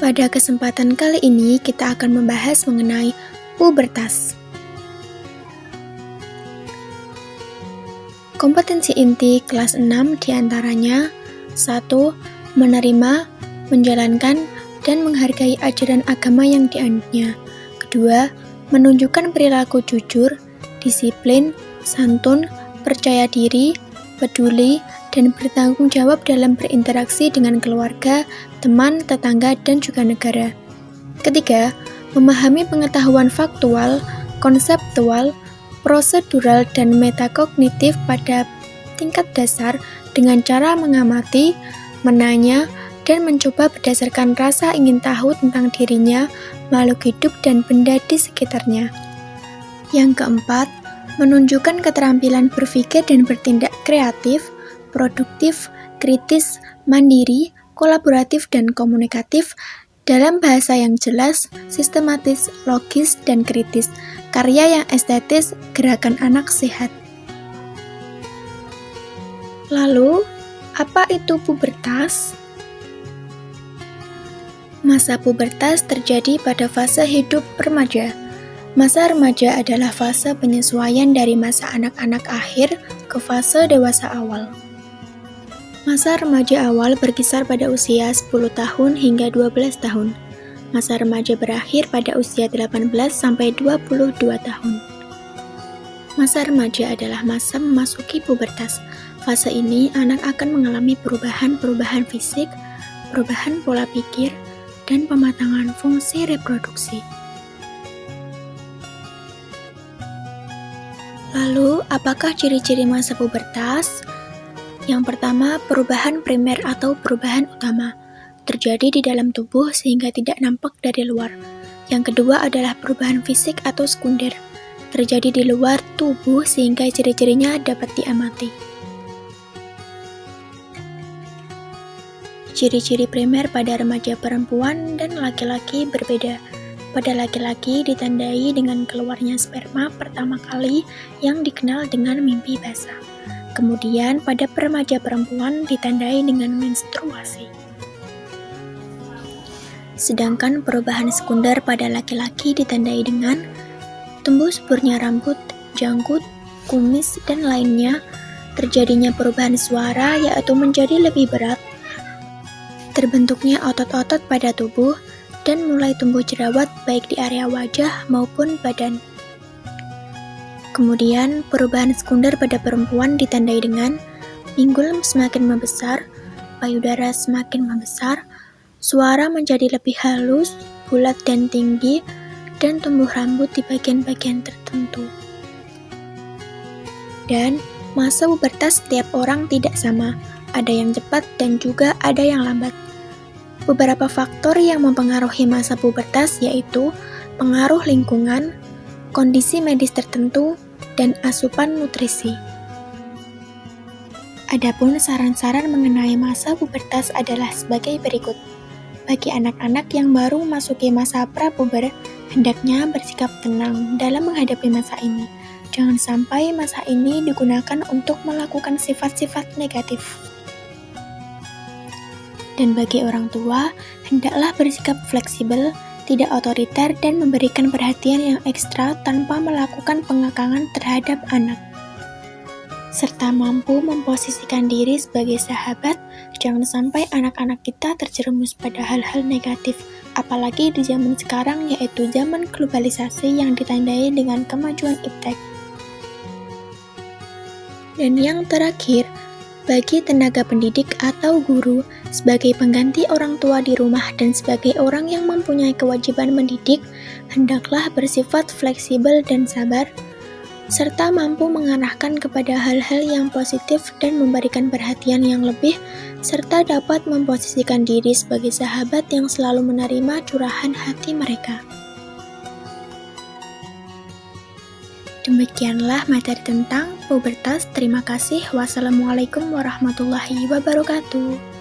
Pada kesempatan kali ini kita akan membahas mengenai pubertas. Kompetensi inti kelas 6 diantaranya 1. Menerima, menjalankan, dan menghargai ajaran agama yang dianutnya. Kedua, menunjukkan perilaku jujur, disiplin, santun, percaya diri, peduli, dan bertanggung jawab dalam berinteraksi dengan keluarga, teman, tetangga, dan juga negara. Ketiga, memahami pengetahuan faktual, konseptual, prosedural, dan metakognitif pada tingkat dasar dengan cara mengamati, menanya, dan mencoba berdasarkan rasa ingin tahu tentang dirinya, makhluk hidup, dan benda di sekitarnya. Yang keempat, menunjukkan keterampilan berpikir dan bertindak kreatif, produktif, kritis, mandiri, kolaboratif, dan komunikatif dalam bahasa yang jelas, sistematis, logis, dan kritis, karya yang estetis, gerakan anak sehat. Lalu, apa itu pubertas? Masa pubertas terjadi pada fase hidup remaja. Masa remaja adalah fase penyesuaian dari masa anak-anak akhir ke fase dewasa awal. Masa remaja awal berkisar pada usia 10 tahun hingga 12 tahun. Masa remaja berakhir pada usia 18 sampai 22 tahun. Masa remaja adalah masa memasuki pubertas. Fase ini anak akan mengalami perubahan-perubahan fisik, perubahan pola pikir, dan pematangan fungsi reproduksi. Lalu, apakah ciri-ciri masa pubertas? Yang pertama, perubahan primer atau perubahan utama terjadi di dalam tubuh sehingga tidak nampak dari luar. Yang kedua adalah perubahan fisik atau sekunder, terjadi di luar tubuh sehingga ciri-cirinya dapat diamati. Ciri-ciri primer pada remaja perempuan dan laki-laki berbeda. Pada laki-laki ditandai dengan keluarnya sperma pertama kali yang dikenal dengan mimpi basah. Kemudian pada remaja perempuan ditandai dengan menstruasi. Sedangkan perubahan sekunder pada laki-laki ditandai dengan tumbuh suburnya rambut, janggut, kumis, dan lainnya, terjadinya perubahan suara yaitu menjadi lebih berat, terbentuknya otot-otot pada tubuh, dan mulai tumbuh jerawat baik di area wajah maupun badan. Kemudian, perubahan sekunder pada perempuan ditandai dengan pinggul semakin membesar, payudara semakin membesar, suara menjadi lebih halus, bulat dan tinggi, dan tumbuh rambut di bagian-bagian tertentu. Dan masa pubertas setiap orang tidak sama, ada yang cepat dan juga ada yang lambat. Beberapa faktor yang mempengaruhi masa pubertas yaitu pengaruh lingkungan, kondisi medis tertentu, dan asupan nutrisi. Adapun saran-saran mengenai masa pubertas adalah sebagai berikut. Bagi anak-anak yang baru memasuki masa prapuber, hendaknya bersikap tenang dalam menghadapi masa ini. Jangan sampai masa ini digunakan untuk melakukan sifat-sifat negatif. Dan bagi orang tua, hendaklah bersikap fleksibel, tidak otoriter, dan memberikan perhatian yang ekstra tanpa melakukan pengekangan terhadap anak. Serta mampu memposisikan diri sebagai sahabat, jangan sampai anak-anak kita terjerumus pada hal-hal negatif, apalagi di zaman sekarang yaitu zaman globalisasi yang ditandai dengan kemajuan iptek. Dan yang terakhir, bagi tenaga pendidik atau guru, sebagai pengganti orang tua di rumah dan sebagai orang yang mempunyai kewajiban mendidik, hendaklah bersifat fleksibel dan sabar, serta mampu mengarahkan kepada hal-hal yang positif dan memberikan perhatian yang lebih, serta dapat memposisikan diri sebagai sahabat yang selalu menerima curahan hati mereka. Demikianlah materi tentang pubertas. Terima kasih. Wassalamualaikum warahmatullahi wabarakatuh.